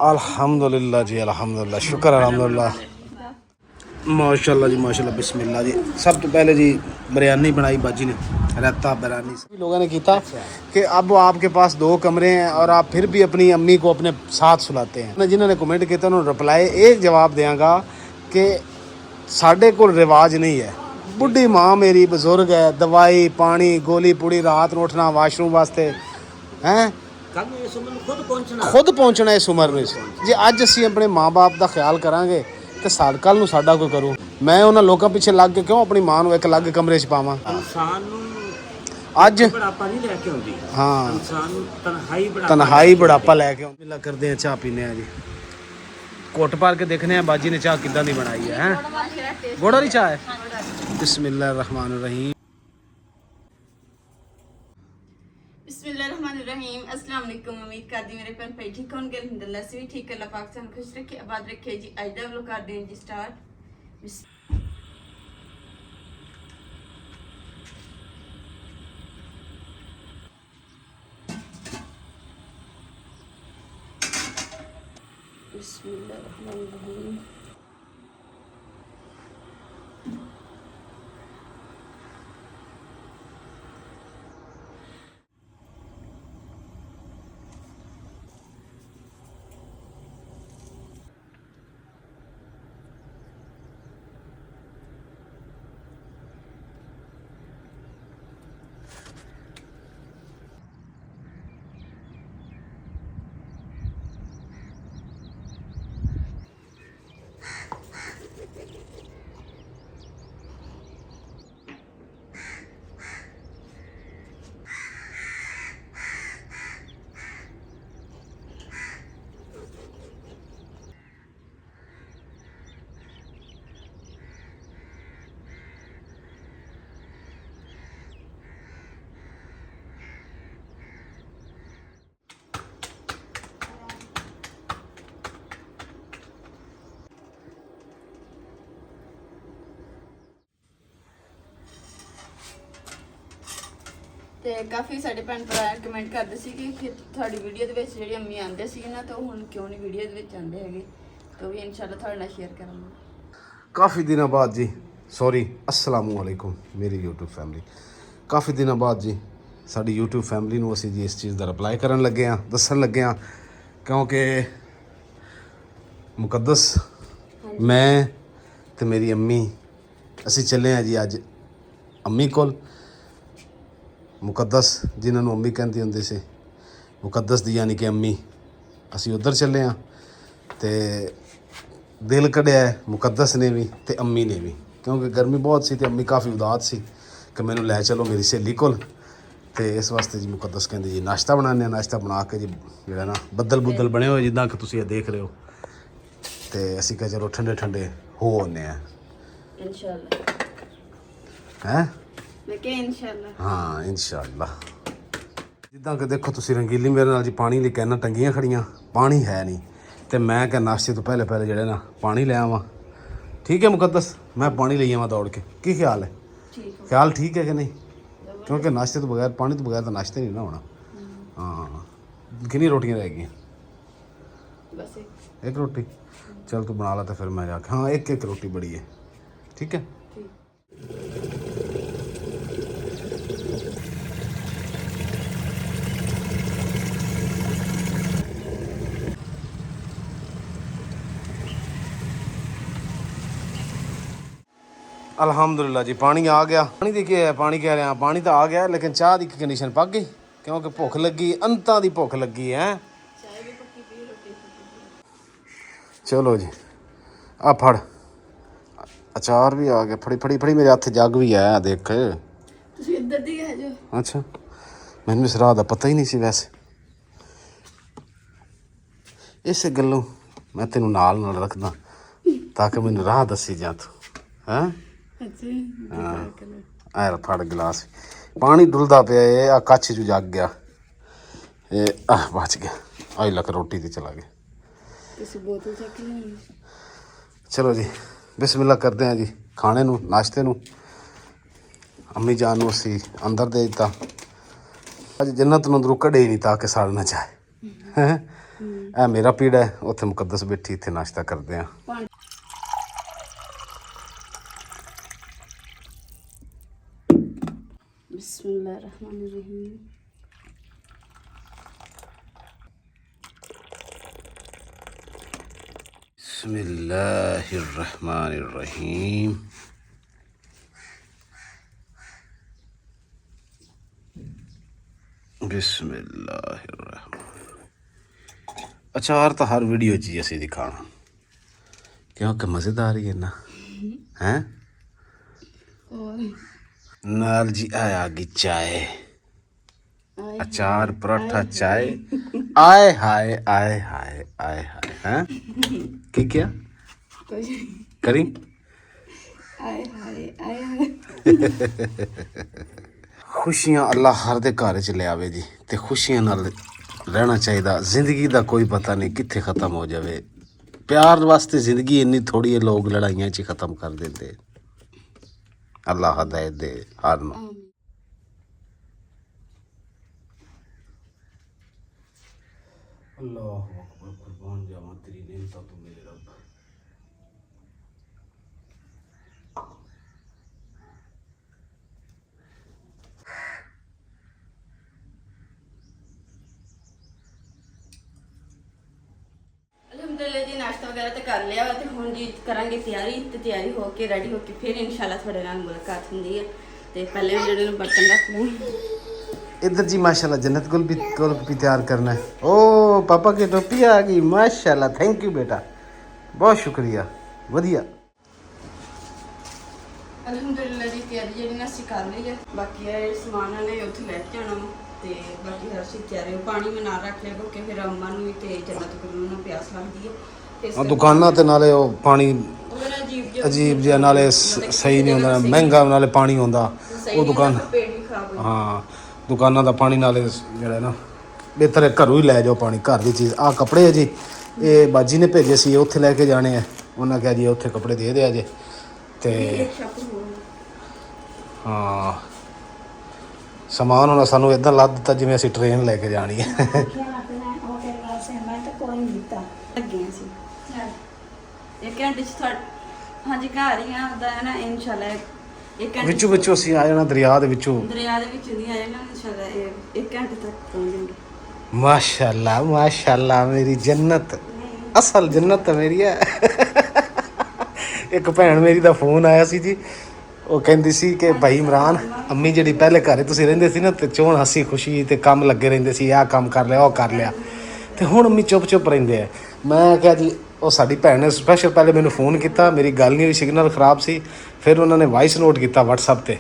अल्हम्दुलिल्लाह जी, अल्हम्दुलिल्लाह, शुक्र अल्हम्दुलिल्लाह, माशाल्लाह जी, माशाल्लाह, बिस्मिल्लाह जी। सब तो पहले जी बिरयानी बनाई बाजी ने, रायता बिरयानी सभी लोगों ने किया कि अब आपके पास 2 कमरे हैं और आप फिर भी अपनी अम्मी को अपने साथ सुलाते हैं। जिन्होंने कमेंट किया उन्होंने रिप्लाई एक जवाब देंगा कि साढ़े को रिवाज नहीं है। बुढ़ी माँ मेरी बजुर्ग है, दवाई पानी गोली पूड़ी रात ਨੂੰ उठना वाशरूम वास्ते हैं, खुद पहुँचना इस उम्र में जे अज असी अपने माँ बाप का ख्याल करांगे तो साल कल ਨੂੰ ਸਾਡਾ ਕੋਈ ਕਰੂ। मैं उन्होंने लोगों पीछे लग के क्यों अपनी माँ ਨੂੰ एक अलग कमरे 'ਚ ਪਾਵਾਂ। ਅੱਜ ਬੁਢਾਪਾ ਨਹੀਂ ਲੈ ਕੇ ਆਉਂਦੀ। ਹਾਂ, ਇਨਸਾਨ ਨੂੰ ਤਨਹਾਈ ਬੁਢਾਪਾ ਲੈ ਕੇ ਆਉਂਦੀ। ਮਿਲਾ ਕਰਦੇ ਆ, ਚਾਹ ਪੀਨੇ ਆ ਜੀ, ਘੁੱਟ ਪਾਰ ਕੇ ਦੇਖਨੇ ਆ ਬਾਜੀ ਨੇ ਚਾਹ ਕਿੱਦਾਂ ਦੀ ਬਣਾਈ ਹੈ। ਗੁੜ ਵਾਲੀ ਚਾਹ ਹੈ। बिस्मिल्लाह रहमान रहीम। बिस्मिल्लाहिर्रहमानिर्रहीम। अस्सलाम वालेकुम। उम्मीद करदी मेरे भैन भाई ठीक होंगे, अल्हम्दुलिल्लाह से भी ठीक। अल्लाह पाक सानू खुश रखे, आबाद रखे जी। अज दा व्लॉग करदे हैं जी स्टार्ट। बिस्मिल्लाहिर्रहमानिर्रहीम। ਤੇ ਕਾਫੀ ਸਾਡੇ ਭੈਣ ਭਰਾ ਕਮੈਂਟ ਕਰਦੇ ਸੀ ਕਿ ਤੁਹਾਡੀ ਵੀਡੀਓ ਦੇ ਵਿੱਚ ਜਿਹੜੀ ਅੰਮੀ ਆਉਂਦੇ ਸੀ ਨਾ, ਤਾਂ ਹੁਣ ਕਿਉਂ ਨਹੀਂ ਵੀਡੀਓ ਦੇ ਵਿੱਚ ਆਉਂਦੇ ਹੈਗੇ। ਤਾਂ ਵੀ ਇਨਸ਼ਾਅੱਲਾ ਤੁਹਾਡੇ ਨਾਲ ਸ਼ੇਅਰ ਕਰਾਂਗੇ। काफ़ी दिनों बाद जी, सॉरी, अस्सलामु अलैकुम मेरी यूट्यूब फैमिली। काफ़ी दिनों बाद जी साड़ी यूट्यूब फैमिली ਨੂੰ ਅਸੀਂ ਜੀ ਇਸ ਚੀਜ਼ ਦਾ ਰਿਪਲਾਈ ਕਰਨ ਲੱਗੇ ਹਾਂ, ਦੱਸਣ ਲੱਗੇ ਹਾਂ, ਕਿਉਂਕਿ ਮੁਕੱਦਸ ਮੈਂ ਤੇ ਮੇਰੀ ਅੰਮੀ ਅਸੀਂ ਚੱਲੇ ਹਾਂ ਜੀ ਅੱਜ ਅੰਮੀ ਕੋਲ। ਮੁਕੱਦਸ ਜਿਨ੍ਹਾਂ ਨੂੰ ਅੰਮੀ ਕਹਿੰਦੀ ਹੁੰਦੀ ਸੀ, ਮੁਕੱਦਸ ਦੀ ਯਾਨੀ ਕਿ ਅੰਮੀ, ਅਸੀਂ ਉੱਧਰ ਚੱਲੇ ਹਾਂ। ਤੇ ਦਿਲ ਕੱਢਿਆ ਮੁਕੱਦਸ ਨੇ ਵੀ ਤੇ ਅੰਮੀ ਨੇ ਵੀ, ਕਿਉਂਕਿ ਗਰਮੀ ਬਹੁਤ ਸੀ ਤੇ ਅੰਮੀ ਕਾਫੀ ਉਦਾਸ ਸੀ ਕਿ ਮੈਨੂੰ ਲੈ ਚਲੋ ਮੇਰੀ ਸਹੇਲੀ ਕੋਲ। ਤੇ ਇਸ ਵਾਸਤੇ ਜੀ ਮੁਕੱਦਸ ਕਹਿੰਦੀ ਜੀ ਨਾਸ਼ਤਾ ਬਣਾਉਂਦੇ ਹਾਂ। ਨਾਸ਼ਤਾ ਬਣਾ ਕੇ ਜੀ ਜਿਹੜਾ ਨਾ ਬੱਦਲ ਬੁੱਦਲ ਬਣੇ ਹੋਏ ਜਿੱਦਾਂ ਕਿ ਤੁਸੀਂ ਇਹ ਦੇਖ ਰਹੇ ਹੋ, ਤੇ ਅਸੀਂ ਕਿਹਾ ਚਲੋ ਠੰਡੇ ਠੰਡੇ ਹੋ ਆਉਂਦੇ ਹਾਂ ਇਨਸ਼ਾਅੱਲਾ। ਹੈਂ, ਮੈਂ ਕਿਹਾ ਇਨਸ਼ਾਅੱਲਾ। ਹਾਂ ਇਨਸ਼ਾਅੱਲਾ। ਜਿੱਦਾਂ ਕਿ ਦੇਖੋ ਤੁਸੀਂ ਰੰਗੀਲੀ ਮੇਰੇ ਨਾਲ ਜੀ ਪਾਣੀ ਲਈ ਕਹਿਣਾ ਟੰਗੀਆਂ ਖੜੀਆਂ, ਪਾਣੀ ਹੈ ਨਹੀਂ, ਤੇ ਮੈਂ ਕਿਹਾ ਨਾਸ਼ਤੇ ਤੋਂ ਪਹਿਲੇ ਜਿਹੜੇ ਨਾ ਪਾਣੀ ਲੈ ਆਵਾਂ। ਠੀਕ ਹੈ ਮੁਕੱਦਸ, ਮੈਂ ਪਾਣੀ ਲਈ ਆਵਾਂ ਦੌੜ ਕੇ। ਕੀ ਖਿਆਲ ਹੈ? ਖਿਆਲ ਠੀਕ ਹੈ ਕਿ ਨਹੀਂ? ਕਿਉਂਕਿ ਨਾਸ਼ਤੇ ਤੋਂ ਬਗੈਰ, ਪਾਣੀ ਤੋਂ ਬਗੈਰ ਤਾਂ ਨਾਸ਼ਤੇ ਨਹੀਂ ਨਾ ਹੋਣਾ। ਹਾਂ, ਕਿੰਨੀ ਰੋਟੀਆਂ ਰਹਿ ਗਈਆਂ? ਬਸ ਇੱਕ ਰੋਟੀ। ਚਲ ਤੂੰ ਬਣਾ ਲਾ ਤਾਂ ਫਿਰ ਮੈਂ ਜਾ ਕੇ, ਹਾਂ ਇੱਕ ਰੋਟੀ ਬੜੀ ਹੈ। ਠੀਕ ਹੈ। अल्हम्दुलिल्लाह जी, पानी आ गया। पानी दी क्या है, पानी कह रहे हैं, पानी तो आ गया, लेकिन चाह की कंडीशन पक गई क्योंकि भुख लगी, अंतां दी भुख लगी है। चलो जी, आ फड़, अचार भी आ गया। फड़ी फड़ी फड़ी, मेरे हथ जग भी है, देख। अच्छा, मैनू इस राह का पता ही नहीं सी वैसे। इस गलों मैं तेनों नाल नाल रखदा ताकि मैनू राह दसी जा तू। हैं हाँ, फड़ गिलास। पानी डुलदा पिया, आ कच्छ चू जग गया, बच गया। आई लक रोटी ते चला गया। चलो जी, बिस्मिल्लाह करते हैं जी खाने नू, नाश्ते नू। अम्मी जान नू असी अंदर दे दिता। अज जन्नत नू अंदरों कढे ही नहीं ताकि सड़ ना जाए। हैं ਇਹ ਮੇਰਾ ਪੀੜਾ ਹੈ, ਉੱਥੇ ਮੁਕੱਦਸ ਬੈਠੀ, ਇੱਥੇ ਨਾਸ਼ਤਾ ਕਰਦੇ ਆ। ਬਿਸਮਿल्लाहिर्रहमानिर्रहीम। बिस्मिल्लाहिर्रहमानिर्रहीम। बिस्मिल्लाहिर्रहमान। अचार तो हर वीडियो च असी दिखाना क्योंकि मज़ेदार ही है ना, हैं? नाल जी आया गई चाय, अचार पराठा चाय। आए हाय आए हाय आए हाय, हैं? की क्या करी? आए हाय आए हाय। खुशियां अल्लाह हर दे घर च ले आवे जी, ते खुशियां नाल रहना चाहिए। जिंदगी दा कोई पता नहीं कित्थे ख़त्म हो जावे। प्यार वास्ते जिंदगी इन्नी थोड़ी है, लोग लड़ाइयां च ख़त्म कर देंदे। अल्लाह हदायत दे हर नूं। अल्लाह अकबर, कुर्बान जावा तेरी नेमतां तो मेरे रब। ਅਲਹਮਦੁਲਿਲਾ ਜੀ, ਨਾਸ਼ਤਾ ਵਗੈਰਾ ਤਾਂ ਕਰ ਲਿਆ ਵਾ ਤੇ ਹੁਣ ਜੀ ਕਰਾਂਗੇ ਤਿਆਰੀ, ਤੇ ਤਿਆਰੀ ਹੋ ਕੇ ਰੈਡੀ ਹੋ ਕੇ ਫਿਰ ਇਨਸ਼ਾਅੱਲਾ ਤੁਹਾਡੇ ਨਾਲ ਮੁਲਾਕਾਤ ਹੁੰਦੀ ਹੈ। ਤੇ ਪਹਿਲੇ ਵੀ ਜਿਹੜੇ ਨੂੰ ਬਰਤਨ ਰੱਖ ਲਏ इधर जी माशाल्लाह जन्नत गोलगप्पे तैयार करना है। ओ पापा की टोपी आ गई माशाल्लाह, थैंक यू बेटा, बहुत शुक्रिया, वधिया। ਅਲਹਮਦੁਲਿਲਾ ਜੀ, ਤਿਆਰੀ ਜਿਹੜੀ ਨਾ ਅਸੀਂ ਕਰ ਲਈ ਹੈ। ਬਾਕੀ ਇਹ ਸਮਾਨ ਨੇ ਉੱਥੇ ਲੈ ਕੇ ਜਾਣਾ ਵਾ ਤੇ ਬਾਕੀ ਹਰ ਚੀਜ਼ ਤਿਆਰੀ ਹੋ। ਪਾਣੀ ਮੈਂ ਨਾਲ ਰੱਖ ਲਿਆ ਕਿਉਂਕਿ ਫਿਰ ਅੰਮਾ ਨੂੰ ਵੀ ਤੇ ਜੰਨਤ ਕੋਲ ਨੂੰ ਪਿਆਸ ਲੱਗਦੀ ਹੈ। ਤੇ ਇਸ दुकाना ते नाले ओ पानी ਉਹਦੇ ਨਾਲ अजीब जिहा नाले सही नहीं होंदा, महंगा नाले पानी होंदा ਸਹੀ ਉਹ ਦੁਕਾਨ। ਪੇਟ ਵੀ ਖਰਾਬ ਹੋ हाँ दुकाना दा पानी नाले जेड़ा ना बेहतर है घरों ही लै जाओ पानी, घर दी चीज़। आ कपड़े है जी, ये बाजी ने भेजे सी, उत्थे लैके जाने हैं। उन्हें कहा जी उत्थे कपड़े दे दिया जे ते हाँ समान होना सानू इदां ला दिता जिवें असीं ट्रेन लैके जानी है। ਲੱਗੇ ਸੀ 1 ਘੰਟੇ ਚ ਹਾਂਜੀ ਘਰ ਹੀ ਆ ਉਹਦਾ ਹੈ ਨਾ ਇਨਸ਼ਾਅੱਲਾ 1 ਘੰਟੇ ਵਿੱਚੋਂ ਵਿੱਚੋਂ ਅਸੀਂ ਆ ਜਾਣਾ ਦਰਿਆ ਦੇ ਵਿੱਚੋਂ। ਦਰਿਆ ਦੇ ਵਿੱਚ ਨਹੀਂ ਆ ਜਾਣਾ ਇਨਸ਼ਾਅੱਲਾ 1 ਘੰਟੇ ਤੱਕ ਪਹੁੰਚ ਜਾਵਾਂਗੇ। माशाल्लाह माशाल्लाह, मेरी जन्नत, असल जन्नत है मेरी है। एक भैन मेरी ਦਾ ਫੋਨ ਆਇਆ ਸੀ ਜੀ, ਉਹ ਕਹਿੰਦੀ ਸੀ ਕਿ ਭਾਈ ਇਮਰਾਨ, ਅੰਮੀ ਜਿਹੜੀ ਪਹਿਲੇ ਘਰੇ ਤੁਸੀਂ ਰਹਿੰਦੇ ਸੀ ਨਾ ਤੇ ਚੋਣ ਹੱਸੀ ਖੁਸ਼ੀ ਤੇ ਕੰਮ ਲੱਗੇ ਰਹਿੰਦੇ ਸੀ, ਆਹ ਕੰਮ ਕਰ ਲਿਆ ਉਹ ਕਰ ਲਿਆ, ਤੇ ਹੁਣ ਅੰਮੀ ਚੁੱਪ ਚੁੱਪ ਰਹਿੰਦੇ ਆ। ਮੈਂ ਕਿਹਾ ਜੀ ਉਹ ਸਾਡੀ ਭੈਣ ਨੇ ਸਪੈਸ਼ਲ ਪਹਿਲੇ ਮੈਨੂੰ ਫੋਨ ਕੀਤਾ, ਮੇਰੀ ਗੱਲ ਨਹੀਂ ਹੋਈ, ਸਿਗਨਲ ਖਰਾਬ ਸੀ। ਫਿਰ ਉਹਨਾਂ ਨੇ ਵਾਇਸ ਨੋਟ ਕੀਤਾ WhatsApp ਤੇ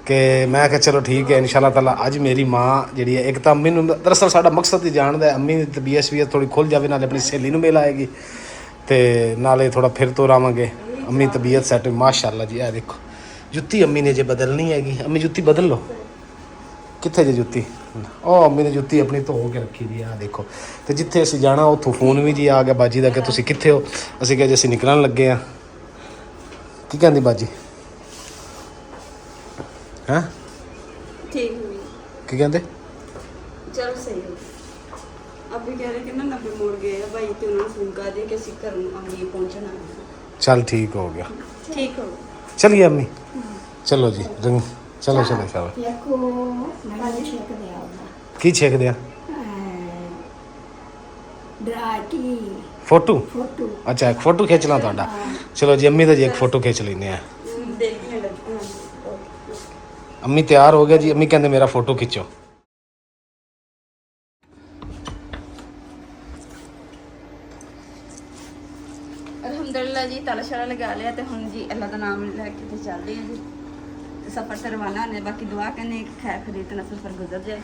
ਕਿ ਮੈਂ ਕਿਹਾ ਚਲੋ ਠੀਕ ਹੈ ਇਨਸ਼ਾਅੱਲਾ ਤਾਲਾ। ਅੱਜ ਮੇਰੀ ਮਾਂ ਜਿਹੜੀ ਹੈ, ਇੱਕ ਤਾਂ ਅੰਮੀ ਨੂੰ ਦਰਅਸਲ ਸਾਡਾ ਮਕਸਦ ਹੀ ਜਾਣਦਾ, ਅੰਮੀ ਦੀ ਤਬੀਅਤ ਥੋੜੀ ਖੁੱਲ ਜਾਵੇ, ਨਾਲੇ ਆਪਣੀ ਸਹੇਲੀ ਨੂੰ ਮਿਲ ਆਏਗੀ ਤੇ ਨਾਲੇ ਥੋੜਾ ਫਿਰ ਤੋਂ ਆਵਾਂਗੇ। ਅੰਮੀ ਤਬੀਅਤ ਸੈੱਟ ਮਾਸ਼ਾਅੱਲਾ ਜੀ। ਇਹ ਦੇਖੋ ਜੁੱਤੀ ਅੰਮੀ ਨੇ ਜੇ ਬਦਲਣੀ ਹੈਗੀ, ਅੰਮੀ ਜੁੱਤੀ ਬਦਲ ਲਓ। ਕਿੱਥੇ ਜੇ ਜੁੱਤੀ? ਉਹ ਅੰਮੀ ਨੇ ਜੁੱਤੀ ਆਪਣੀ ਧੋ ਕੇ ਰੱਖੀ ਦੀ ਆ ਦੇਖੋ। ਤੇ ਜਿੱਥੇ ਅਸੀਂ ਜਾਣਾ ਉੱਥੋਂ ਫੋਨ ਵੀ ਜੀ ਆ ਗਿਆ ਬਾਜੀ ਦਾ ਕਿ ਤੁਸੀਂ ਕਿੱਥੇ ਹੋ। ਅਸੀਂ ਕਿਹਾ ਜੀ ਅਸੀਂ ਨਿਕਲਣ ਲੱਗੇ ਆ। ਕੀ ਕਹਿੰਦੀ ਬਾਜੀ? हैं ठीक है की कहते? चलो सही है। अभी कह रहे कि ना 90 मोड़ गए हैं भाई, तो उन्होंने फोन कर दिया कि घर अम्मी पहुंचना है। चल ठीक हो गया, ठीक हो चलिए अम्मी, चलो जी रंग, चलो चलो चलो। की छेक दिया? फोटो? अच्छा एक फोटो खिंचना ਤੁਹਾਡਾ। चलो जी अम्मी तो जी एक फोटो खिंच लेने हैं। देखने लगे। अम्मी तैयार हो गया जी, अम्मी कहते मेरा फोटो खिंचो। अल्हम्दुलिल्लाह जी, ताला शाला लगा लिया तो हम जी अल्लाह का नाम लेके तो चलते हैं जी, तो सफ़र से रवाना होने। बाकी दुआ करने कि खैर खरीद ना सफ़र गुजर जाए।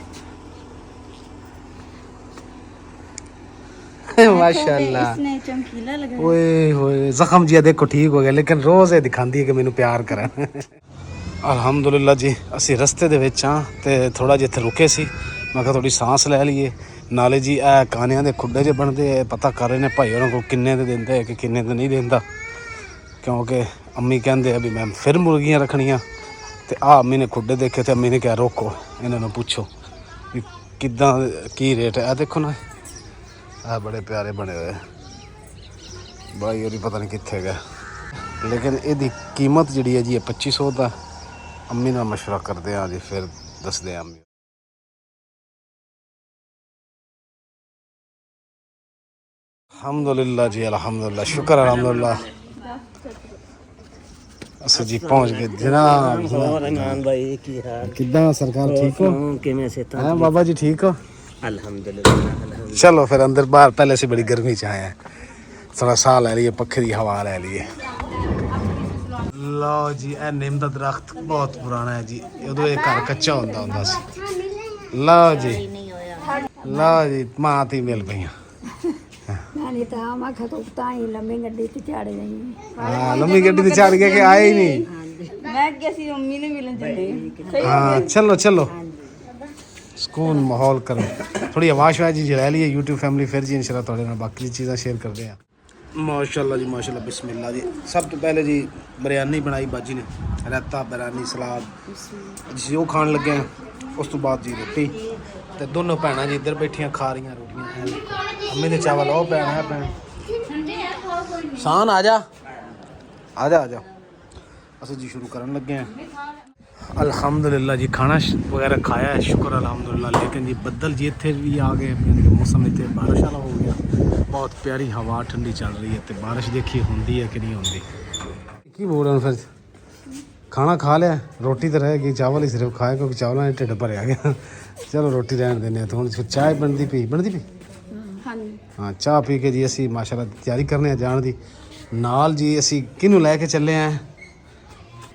माशाल्लाह, इसने चमकीला लगा। ओए होए जख्म जी देखो ठीक हो गया, लेकिन रोज़ ये दिखाती है कि मैनू प्यार करा। ਅਲਹਮਦੁਲਿਲਾ ਜੀ, ਅਸੀਂ ਰਸਤੇ ਦੇ ਵਿੱਚ ਹਾਂ ਤੇ ਥੋੜਾ ਜਿਹਾ ਇੱਥੇ ਰੁਕੇ ਸੀ। ਮੈਂ ਕਿਹਾ ਥੋੜੀ ਸਾਂਸ ਲੈ ਲਈਏ, ਨਾਲੇ ਜੀ ਇਹ ਕਾਨਿਆਂ ਦੇ ਖੁੱਡੇ ਜੇ ਬਣਦੇ ਆ, ਪਤਾ ਕਰ ਰਹੇ ਨੇ ਭਾਈ ਉਹਨਾਂ ਕੋਲ ਕਿੰਨੇ ਦੇ ਦਿੰਦੇ ਆ ਕਿ ਕਿੰਨੇ ਦੇ ਨਹੀਂ ਦਿੰਦਾ, ਕਿਉਂਕਿ ਅੰਮੀ ਕਹਿੰਦੇ ਆ ਵੀ ਮੈਂ ਫਿਰ ਮੁਰਗੀਆਂ ਰੱਖਣੀਆਂ। ਤੇ ਆ ਅੰਮੀ ਨੇ ਖੁੱਡੇ ਦੇਖੇ ਤੇ ਅੰਮੀ ਨੇ ਕਿਹਾ ਰੋਕੋ, ਇਹਨਾਂ ਨੂੰ ਪੁੱਛੋ ਵੀ ਕਿੱਦਾਂ ਕੀ ਰੇਟ ਹੈ। ਇਹ ਦੇਖੋ ਨਾ, ਆ ਬੜੇ ਪਿਆਰੇ ਬਣੇ ਹੋਏ ਬਾਈ ਉਹਦੀ ਪਤਾ ਨਹੀਂ ਕਿੱਥੇ ਗਿਆ ਲੇਕਿਨ ਇਹਦੀ ਕੀਮਤ ਜਿਹੜੀ ਹੈ ਜੀ 2500 ਦਾ ਅੰਮੀ ਨਾਲ ਮਸ਼ਵਰਾ ਕਰਦੇ ਆ ਜੀ ਫਿਰ ਦੱਸਦੇ ਆ ਅੰਮੀ ਅਲਹਮਦੁਲਿल्लाह जी अल्हम्दुलिल्लाह शुक्र अल्हम्दुलिल्लाह अच्छा जी पहुंच गए जनाब और इमरान भाई की हाल किदा सरकार ठीक हो किवें से हैं बाबा जी ठीक हो अल्हम्दुलिल्लाह चलो फिर अंदर बाहर पहले से बड़ी गर्मी च आए हैं थोड़ा साह ले लिए पखे की हवा ले लिए लो जी ए नीम दा दरख्त बहुत पुराना है जी उदों ये घर कच्चा होंदा सी लो जी मां ती मिल पईयां नहीं तो आमा खतोता ही लंबी गड्डी ते चढ़ गई हां लंबी गड्डी ते चढ़ गए कि आए ही नहीं मैं कैसी मम्मी ने मिलन चले हाँ चलो चलो सुकून माहौल करो थोड़ी आवाज़ वाज जी जला लिए यूट्यूब फैमिली फिर जी इंशाल्लाह थोड़े नाल बाकी चीज़ां शेयर करते हैं माशाल्लाह जी माशाल्लाह बिस्मिल्लाह जी सब तो पहले जी बिरयानी बनाई बाजी ने रायता बिरयानी सलाद जी वो खान लगे हैं उस तो बाद जी रोटी तो दोनों भैन जी इधर बैठियां खा रही रोटियां अम्मी ने चावल वो भैन है भैन शान आ जा असं जी शुरू करन लगे हैं अल्हम्दुलिल्लाह जी खाना वगैरह खाया है शुक्र अल्हम्दुलिल्लाह लेकिन जी बदल जी इतने भी आ गए यानी कि मौसम इतने बारिश वाला हो गया बहुत प्यारी हवा ठंडी चल रही है तो बारिश देखिए होंगी है कि नहीं होंगी की बोल रहे फिर खाना खा लिया रोटी तो रह गई चावल ही सिर्फ खाए क्योंकि चावलों ने ढिड भरया गया चलो रोटी रहने देने तो हूँ चाय बनती पी हाँ चाह पी के जी असी माशाल्लाह तैयारी करने जान दी नाल जी असी किनू लैके चले हैं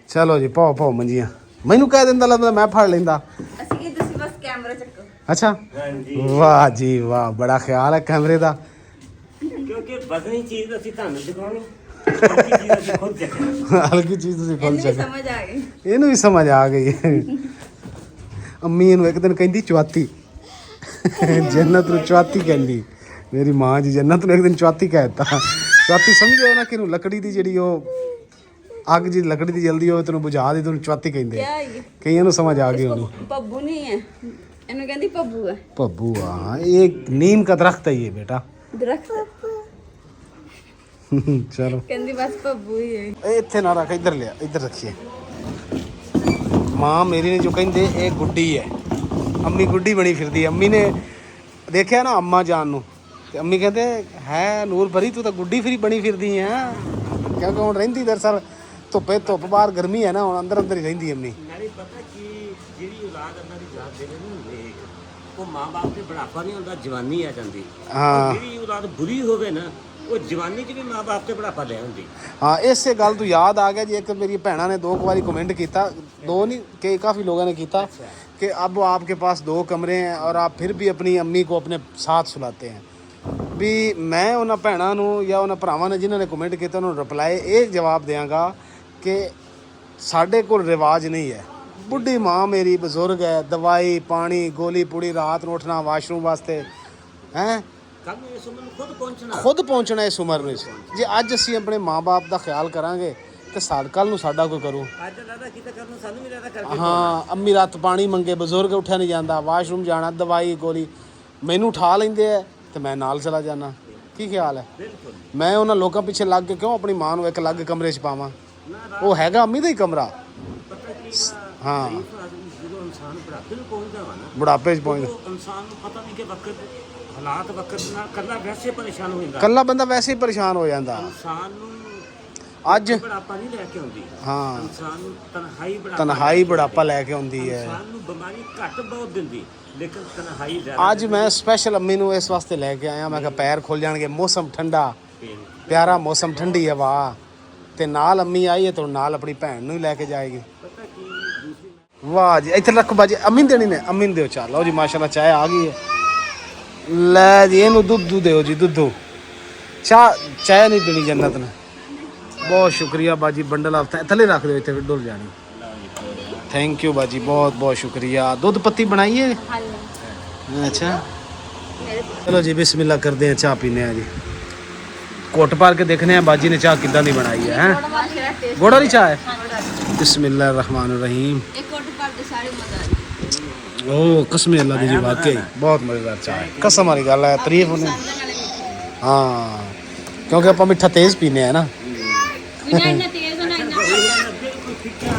चलो जी पाओ मंजियां मैनू कह दिंदा लगदा मैं फड़ लेंदा ਅਸੀਂ ਕੀ ਤੁਸੀਂ ਬਸ ਕੈਮਰਾ ਚੱਕੋ अच्छा वाह जी वाह बड़ा ख्याल है कैमरे दा क्योंकि बदनी चीज ਅਸੀਂ ਤੁਹਾਨੂੰ ਦਿਖਾਉਣੀ ਹਲਕੀ ਚੀਜ਼ ਅਸੀਂ ਖੁਦ ਦੇਖਣੀ हल्की चीज तुसीं खुद चक ਸਮਝ ਆ ਗਈ ਇਹਨੂੰ ਵੀ ਸਮਝ ਆ ਗਈ ਅੰਮੀ ਇਹਨੂੰ ਇੱਕ ਦਿਨ ਕਹਿੰਦੀ ਚਵਾਤੀ ਜੰਨਤ ਨੂੰ ਚਵਾਤੀ ਕਹਿੰਦੀ ਮੇਰੀ ਮਾਂ ਜੀ ਜੰਨਤ ਨੂੰ ਇੱਕ ਦਿਨ ਚਵਾਤੀ ਕਹਿ ਦਿੱਤਾ ਚਵਾਤੀ ਸਮਝਿਓ ਨਾ ਕਿ ਇਹਨੂੰ ਲੱਕੜੀ ਦੀ ਜਿਹੜੀ ਉਹ ਅੱਗ ਜੀ ਲੱਕੜੀ ਦੀ ਜਲਦੀ ਹੋਵੇ ਤੈਨੂੰ ਬੁਝਾ ਦੇ ਤੈਨੂੰ ਚਵਾਤੀ ਕਹਿੰਦੇ ਕਿਆ ਹੈ ਕਈਆਂ ਨੂੰ ਸਮਝ ਆ ਗਈ ਉਹਨੂੰ ਪੱਬੂ ਨਹੀਂ ਹੈ ਇਹਨੂੰ ਕਹਿੰਦੀ ਪੱਬੂ ਹੈ पब्बू हाँ ये नीम का दरख्त है ये बेटा ਦਰਖਤ चलो ਕਹਿੰਦੀ ਬਸ ਪੱਬੂ ਹੀ ਹੈ ਇਹ ਇੱਥੇ ਨਾ ਰੱਖ ਇੱਧਰ ਲਿਆ ਇੱਧਰ ਰੱਖੀਏ ਮਾਂ ਮੇਰੀ ਨੇ ਜੋ ਕਹਿੰਦੇ ਇਹ ਗੁੱਡੀ ਹੈ ਅੰਮੀ ਗੁੱਡੀ ਬਣੀ ਫਿਰਦੀ ਹੈ ਅੰਮੀ ਨੇ ਦੇਖਿਆ ਨਾ ਅੰਮਾ ਜਾਨ ਨੂੰ ਤੇ ਅੰਮੀ ਕਹਿੰਦੇ ਹੈ ਨੂਰ ਭਰੀ ਤੂੰ ਤਾਂ ਗੁੱਡੀ ਫਰੀ ਬਣੀ ਫਿਰਦੀ ਹੈ ਕਿਉਂਕਿ ਹੁਣ ਰਹਿੰਦੀ ਦਰਅਸਲ ਧੁੱਪ ਬਾਹਰ ਗਰਮੀ ਹੈ ਨਾ ਹੁਣ ਅੰਦਰ ਹੀ ਰਹਿੰਦੀ ਅੰਮੀ ਨਾਲੇ ਪਤਾ ਕਿ ਜਿਹੜੀ ਔਲਾਦ ਅੰਦਰ ਦੀ ਜਾਤ ਦੇਵੇ ਨਾ ਉਹ ਮਾਂ-ਬਾਪ ਦੇ ਬੁਢਾਪਾ ਨਹੀਂ ਹੁੰਦਾ ਜਵਾਨੀ ਆ ਜਾਂਦੀ ਹਾਂ ਜਿਹੜੀ ਔਲਾਦ ਬੁਰੀ ਹੋਵੇ ਨਾ ਉਹ ਜਵਾਨੀ 'ਚ ਵੀ ਮਾਂ-ਬਾਪ ਤੇ ਬੁਢਾਪਾ ਲੈ ਹੁੰਦੀ हाँ इससे गल तो याद आ गया जी एक मेरी भैन ने 2 बारी कमेंट किया दो नहीं कि काफ़ी लोगों ने किया कि अब आपके पास 2 कमरे हैं और आप फिर भी अपनी अम्मी को अपने साथ सुलाते हैं भी मैं उन्होंने भैनों या उन्होंने भरावां ने जिन्होंने कमेंट किया उन्होंने रिप्लाई ये जवाब देंगा कि साढ़े को रिवाज नहीं है बुढ़ी माँ मेरी बजुर्ग है दवाई पानी गोली पूड़ी रात में उठना वाशरूम वास्ते हैं ਕੱਲ ਨੂੰ ਇਸ ਉਮਰ ਨੂੰ ਖੁਦ ਪਹੁੰਚਣਾ खुद पहुँचना इस उम्र में जे अज असी अपने माँ बाप का ख्याल करांगे तो कल नूं साडा कोई करूँ ਅੱਜ ਲਾਦਾ ਕਿਤੇ ਕਰਨ ਨੂੰ ਸਾਨੂੰ ਵੀ ਲਾਦਾ ਕਰਕੇ हाँ अम्मी रात पानी मंगे बजुर्ग उठा नहीं जाता वाशरूम जाना दवाई गोली मैनू उठा लेंदे है तो मैं नाल चला जाना की ख्याल है ਬਿਲਕੁਲ मैं उन्होंने लोगों पीछे लग के क्यों अपनी माँ नूं एक अलग कमरे च पावां वो हैगा अम्मी का ही कमरा ਪਤਾ ਕੀ हाँ ਜਦੋਂ ਇਨਸਾਨ ਬੁਢਾਪੇ ਨੂੰ ਪਹੁੰਚਦਾ ਵਾ ਨਾ बुढ़ापे च पहुँच ਉਹ ਇਨਸਾਨ ਨੂੰ ਪਤਾ ਨਹੀਂ ਕਿ ਵਕਤ ਹਾਲਾਤ ਵਕਤ ਨਾਲ ਕੱਲਾ ਵੈਸੇ ਪਰੇਸ਼ਾਨ ਹੋ ਜਾਂਦਾ कल्ला बंदा वैसे ही परेशान हो जाता ਇਨਸਾਨ ਨੂੰ अज ਬੁਢਾਪਾ ਨਹੀਂ ਲੈ ਕੇ ਆਉਂਦੀ हाँ ਇਨਸਾਨ ਨੂੰ ਤਨਹਾਈ ਬੁਢਾਪਾ तन्हाई बुढ़ापा लैके आउंदी है ਇਨਸਾਨ ਨੂੰ ਬਿਮਾਰੀ ਘੱਟ ਬਹੁਤ ਦਿੰਦੀ ਲੇਕਿਨ ਤਨਹਾਈ ਜ਼ਿਆਦਾ ਅੱਜ ਮੈਂ ਸਪੈਸ਼ਲ ਅੰਮੀ ਨੂੰ ਇਸ ਵਾਸਤੇ ਲੈ ਕੇ ਆਇਆ ਮੈਂ ਕਿਹਾ ਪੈਰ ਖੁੱਲ ਜਾਣਗੇ ਮੌਸਮ ਠੰਡਾ ਪਿਆਰਾ ਮੌਸਮ ਠੰਡੀ ਹਵਾ ਤੇ ਨਾਲ ਅੰਮੀ ਆਈ ਹੈ ਤੇ ਨਾਲ ਆਪਣੀ ਭੈਣ ਨੂੰ ਹੀ ਲੈ ਕੇ ਜਾਏਗੀ ਪਤਾ ਕੀ ਦੂਸਰੀ ਵਾਹ ਜੀ ਇੱਥੇ ਰੱਖ ਬਾਜੀ ਅੰਮੀ ਨੂੰ ਦੇਣੀ ਨੇ ਅੰਮੀ ਨੂੰ ਦਿਓ ਚਾਹ ਲਓ ਜੀ ਮਾਸ਼ਾਅੱਲਾ ਚਾਹ ਆ ਗਈ ਹੈ ਲੈ ਜੀ ਇਹਨੂੰ ਦੁੱਧ ਦਿਓ ਜੀ ਦੁੱਧੂ ਚਾਹ ਨਹੀਂ ਪੀਣੀ ਜੰਨਤ ਨੇ ਬਹੁਤ ਸ਼ੁਕਰੀਆ ਬਾਜੀ ਬੰਡਲ ਹਫਤਾ ਥੱਲੇ ਰੱਖ ਦਿਓ ਇੱਥੇ ਡੁੱਲ ਜਾਣੀ ਥੈਂਕ ਯੂ ਬਾਜੀ ਬਹੁਤ ਬਹੁਤ ਸ਼ੁਕਰੀਆ ਦੁੱਧ ਪੱਤੀ ਬਣਾਈਏ अच्छा चलो जी बिस्मिल्लाह करते हैं चाह पीने हैं जी कोट पार के देखने हैं बाजी ने चाह किद्दां दी बनाई है हैं गुड़ वाली चाह है बिस्मिल्लाह रहमान रहीम ਇੱਕ ਕੋਟ ਪਰ ਦੇ ਸਾਰੇ ਮਜ਼ਾ ਆ ओ कसम अल्लाह दी जी वाकई बहुत मजेदार चाह है कसम वाली गल है तारीफ होने ਹਾਂ ਕਿਉਂਕਿ ਆਪਾਂ ਮਿੱਠਾ ਤੇਜ਼ ਪੀਨੇ ਆ ਨਾ ਇੰਨਾ ਤੇਜ਼ ਹੋਣਾ ਇੰਨਾ ਬਿਲਕੁਲ ਫਿੱਕਾ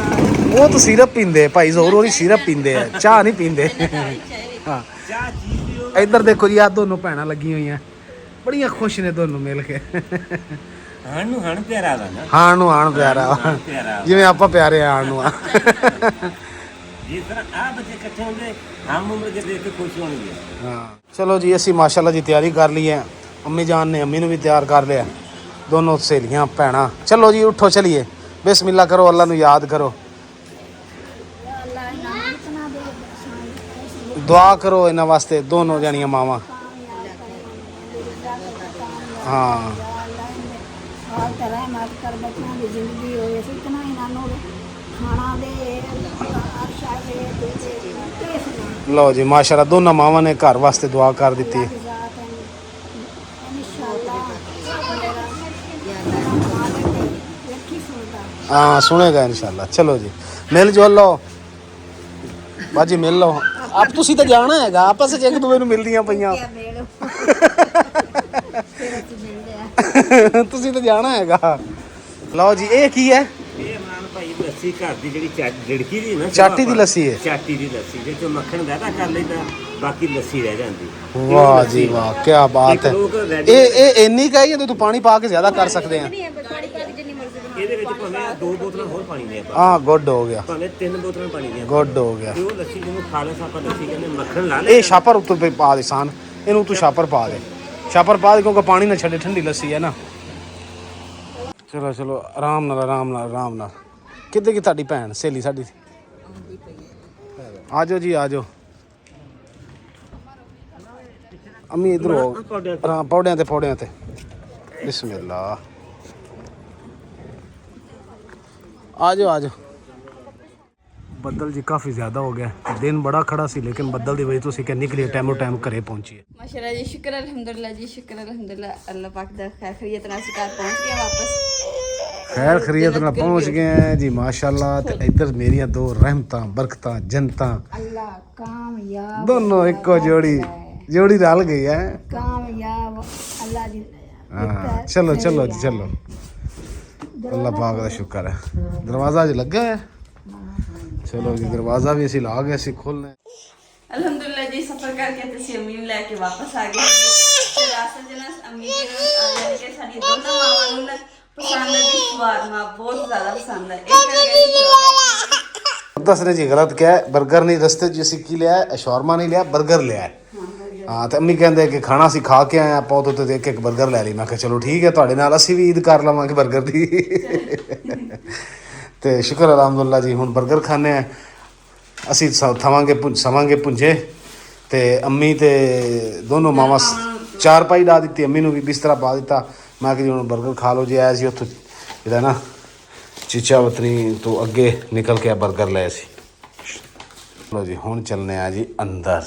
ਉਹ ਤਾਂ ਸਿਰਪ ਪੀਂਦੇ ਭਾਈ ਜ਼ੋਰ ਹੋਰੀ ਸਿਰਪ ਪੀਂਦੇ ਆ ਚਾਹ ਨਹੀਂ ਪੀਂਦੇ ਹਾਂ ਚਾਹ ਚੀਜ਼ ਵੀ ਉਹ ਇੱਧਰ ਦੇਖੋ ਜੀ ਆ ਦੋਨੋਂ ਭੈਣਾਂ ਲੱਗੀਆਂ ਹੋਈਆਂ ਬੜੀਆਂ ਖੁਸ਼ ਨੇ ਦੋਨੋਂ ਮਿਲ ਕੇ ਹਣ ਨੂੰ ਹਣ ਪਿਆਰਾ ਵਾ ਨਾ ਹਾਣ ਨੂੰ ਆਣ ਪਿਆਰਾ ਵਾ। ਪਿਆਰਾ ਜਿਵੇਂ ਆਪਾਂ ਪਿਆਰੇ ਆਣ ਨੂੰ ਆ ਜਿਸ ਤਰ੍ਹਾਂ ਆ ਬੱਚੇ ਇਕੱਠੇ ਹੁੰਦੇ ਹਮ ਉਮਰ ਦੇ ਦੇਖ ਕੇ ਖੁਸ਼ ਹੋਣਗੇ ਹਾਂ ਚਲੋ ਜੀ ਅਸੀਂ ਮਾਸ਼ਾਅੱਲਾ ਜੀ ਤਿਆਰੀ ਕਰ ਲਈ ਹੈ ਅੰਮੀ ਜਾਨ ਨੇ ਅੰਮੀ ਨੂੰ ਵੀ ਤਿਆਰ ਕਰ ਲਿਆ ਦੋਨੋਂ ਸਹੇਲੀਆਂ ਭੈਣਾਂ ਚਲੋ ਜੀ ਉੱਠੋ ਚਲੀਏ ਬਿਸਮਿल्लाह ਕਰੋ ਅੱਲਾ ਨੂੰ ਯਾਦ ਕਰੋ ਅੱਲਾ ਨਾਮ ਇਤਨਾ ਦੇ ਦੁਆ ਕਰੋ ਇਹਨਾਂ ਵਾਸਤੇ ਦੋਨੋਂ ਜਣੀਆਂ ਮਾਵਾਂ ਹਾਂ ਹਾਲ ਤਰ੍ਹਾਂ ਮਾਤ ਕਰ ਬੱਚਿਆਂ ਦੀ ਜ਼ਿੰਦਗੀ ਹੋਵੇ ਇਤਨਾ ਇਹਨਾਂ ਨੂੰ ਖਾਣਾ ਦੇ ਅਰਸ਼ਾ ਦੇ ਤੇ ਲਓ ਜੀ ਮਾਸ਼ਾਅੱਲਾ ਦੋਨਾਂ ਮਾਵਾਂ ਨੇ ਘਰ ਵਾਸਤੇ ਦੁਆ ਕਰ ਦਿੱਤੀ ਹੈ हाँ सुनेगा इंशाल्लाह चलो जी मिल जुल लो बाजी मिल लो आप तुसी तो जाना हैगा आपस एक दूसरे ਨੂੰ ਮਿਲਦੀਆਂ ਪਈਆਂ ਤੁਸੀਂ ਤਾਂ ਜਾਣਾ ਹੈਗਾ ਲਓ ਜੀ ਇਹ ਕੀ ਹੈ ਇਹ ਮਾਨ ਭਾਈ ਲੱਸੀ ਘਰ ਦੀ ਜਿਹੜੀ ਝੜਕੀ ਦੀ ਨਾ ਚਾਟੀ ਦੀ ਲੱਸੀ ਹੈ ਚਾਟੀ ਦੀ ਲੱਸੀ ਜੇ ਚੋਂ ਮੱਖਣ ਵਹਿਦਾ ਕਰ ਲੈਂਦਾ ਬਾਕੀ ਲੱਸੀ ਰਹਿ ਜਾਂਦੀ ਵਾਹ ਜੀ ਵਾਹ ਕੀ ਬਾਤ ਹੈ ਇਹ ਇੰਨੀ ਕਹੀ ਹੈ ਤੂੰ ਪਾਣੀ ਪਾ ਕੇ ਜ਼ਿਆਦਾ ਕਰ ਸਕਦੇ ਆ ਇਹਦੇ ਵਿੱਚ ਭਾਵੇਂ 2 ਬੋਤਲਾਂ ਹੋਰ ਪਾਣੀ ਦੀਆਂ ਪਾ ਹਾਂ ਗੁੱਡ ਹੋ ਗਿਆ ਭਾਵੇਂ 3 ਬੋਤਲਾਂ ਪਾਣੀ ਦੀਆਂ ਗੁੱਡ ਹੋ ਗਿਆ ਤੇ ਉਹ ਲੱਸੀ ਜਿਹਨੂੰ ਖਾਲਸ ਆਪਾਂ ਲੱਸੀ ਕਹਿੰਦੇ ਮੱਖਣ ਲਾ ਲੈ ਇਹ ਛਾਪਰ ਉੱਤੇ ਪਾ ਦੇ ਸਾਨ ਇਹਨੂੰ ਤੂੰ ਛਾਪਰ ਪਾ ਦੇ ਛਾਪਰ ਪਾ ਦੇ ਕਿਉਂਕਿ ਪਾਣੀ ਨਾ ਛੱਡੇ ਠੰਡੀ ਲੱਸੀ ਹੈ ਨਾ ਚਲੋ ਚਲੋ ਆਰਾਮ ਨਾਲ ਆਰਾਮ ਨਾਲ ਆਰਾਮ ਨਾਲ ਕਿੱਥੇ ਕੀ ਤੁਹਾਡੀ ਭੈਣ ਸਹੇਲੀ ਸਾਡੀ ਆ ਜਾਓ ਜੀ ਆ ਜਾਓ ਅੰਮੀ ਇਧਰ ਹੋ ਹਾਂ ਪੌੜਿਆਂ ਤੇ ਬਿਸਮਿਲ੍ਲਾ ਆ ਜਾਓ ਬੱਦਲ ਜੀ ਕਾਫੀ ਜ਼ਿਆਦਾ ਹੋ ਗਿਆ ਦਿਨ ਬੜਾ ਖੜਾ ਸੀ ਲੇਕਿਨ ਬੱਦਲ ਦੀ ਵਜ੍ਹਾ ਤੋਂ ਅਸੀਂ ਕਿ ਨਿਕਲੇ ਟਾਈਮ ਘਰੇ ਪਹੁੰਚੀਏ ਮਾਸ਼ਾਅੱਲਾ ਜੀ ਸ਼ੁਕਰ ਅਲਹਮਦੁਲਿਲਾ ਜੀ ਸ਼ੁਕਰ ਅਲਹਮਦੁਲਿਲਾ ਅੱਲਾਹ ਪਾਕ ਦਾ ਖੈਰ ਖਰੀਅਤ ਨਾਲ ਅਸੀਂ ਘਰ ਪਹੁੰਚ ਗਏ ਵਾਪਸ ਖੈਰ ਖਰੀਅਤ ਨਾਲ ਪਹੁੰਚ ਗਏ हैं जी माशाल्लाह ਤੇ ਇੱਧਰ ਮੇਰੀਆਂ ਦੋ ਰਹਿਮਤਾਂ ਬਰਕਤਾਂ ਜੰਨਤਾਂ ਅੱਲਾ ਕਾਮਯਾਬ ਦੋਨੋਂ ਇੱਕੋ ਜੋੜੀ ਰਲ ਗਈ ਹੈ ਕਾਮਯਾਬ ਅੱਲਾ ਦੀ ਹਾਂ ਚਲੋ ਚਲੋ ਜੀ ਚਲੋ ਅੱਲਾਹ ਪਾਕ ਦਾ ਸ਼ੁਕਰ ਹੈ ਦਰਵਾਜ਼ਾ ਅੱਜ ਲੱਗਾ ਹੈ ਚਲੋ ਜੀ ਦਰਵਾਜ਼ਾ ਵੀ ਅਸੀਂ ਲਾ ਗਏ ਅਸੀਂ ਖੋਲ੍ਹਣਾ ਅਲਹਮਦੁਲਿਲਾ ਜੀ ਸਫਰ ਕਰਕੇ ਤੇ ਅਸੀਂ ਅੰਮੀ ਨੂੰ ਲੈ ਕੇ ਵਾਪਸ ਆ ਗਏ ਤੇ ਰਾਸਤੇ ਜਨਾ ਅੰਮੀ ਜੀ ਨੂੰ ਆ ਜਾਣ ਕੇ ਸਾਡੀ ਦੋਨਾਂ ਮਾਵਾਂ ਨੂੰ ਨਾ ਪਸੰਦ ਹੈ ਜੀ ਸ਼ਵਾਰਮਾ ਬਹੁਤ ਜ਼ਿਆਦਾ ਪਸੰਦ ਹੈ ਇਸ ਕਰਕੇ ਦੱਸਣੇ ਜੀ ਗਲਤ ਕਿਹਾ ਹੈ 버ਗਰ ਨਹੀਂ ਰਸਤੇ 'ਚ ਅਸੀਂ ਕੀ ਲਿਆ ਸ਼ਾਰਮਾ ਨਹੀਂ ਲਿਆ 버ਗਰ ਲਿਆ ਹਾਂ ਤੇ ਅੰਮੀ ਕਹਿੰਦੇ ਕਿ ਖਾਣਾ ਅਸੀਂ ਖਾ ਕੇ ਆਏ ਆਪਾਂ ਉਦੋਂ ਤੇ ਇੱਕ 버ਗਰ ਲੈ ਲਈ ਮੈਂ ਕਿਹਾ ਚਲੋ ਠੀਕ ਹੈ ਤੁਹਾਡੇ ਨਾਲ ਅਸੀਂ ਵੀ ਈਦ ਕਰ ਲਵਾਂਗੇ 버ਗਰ ਦੀ ਤੇ ਸ਼ੁਕਰ ਅਲਹਮਦੁਲਿਲਾ ਜੀ ਹੁਣ 버ਗਰ ਖਾਣੇ ਆ ਅਸੀਂ ਸਵਾਂਗੇ ਪੁੰਜੇ ਤੇ ਅੰਮੀ ਤੇ ਦੋਨੋਂ ਮਾਵਾਂ ਚਾਰਪਾਈ ਡਾ ਦਿੱਤੀ ਅੰਮੀ ਨੂੰ ਵੀ ਬਿਸਤਰਾ ਪਾ ਦਿੱਤਾ ਮੈਂ ਕਿ ਜੀ ਹੁਣ 버ਗਰ ਖਾ ਲਓ ਜੀ ਆਇਆ ਸੀ ਉੱਥੋਂ ਜਿਹੜਾ ਨਾ ਚੀਚਾ ਵਤਨੀ ਤੋਂ ਅੱਗੇ ਨਿਕਲ ਕੇ 버ਗਰ ਲਏ ਸੀ ਲਓ ਜੀ ਹੁਣ ਚੱਲਨੇ ਆ ਜੀ ਅੰਦਰ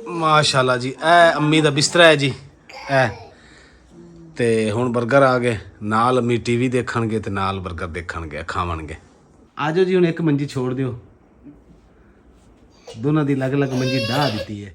ਮਾਸ਼ਾਅੱਲਾ ਜੀ ਇਹ ਅੰਮੀ ਦਾ ਬਿਸਤਰਾ ਹੈ ਜੀ ਇਹ ਤੇ ਹੁਣ 버ਗਰ ਆ ਗਏ ਨਾਲ ਅੰਮੀ ਟੀਵੀ ਦੇਖਣਗੇ ਤੇ ਨਾਲ 버ਗਰ ਦੇਖਣਗੇ ਖਾਵਣਗੇ ਆਜੋ ਜੀ ਹੁਣ ਇੱਕ ਮੰਜੀ ਛੋੜ ਦਿਓ ਦੋਨਾਂ ਦੀ ਅਲੱਗ-ਅਲੱਗ ਮੰਜੀ ਢਾ ਦਿੱਤੀ ਹੈ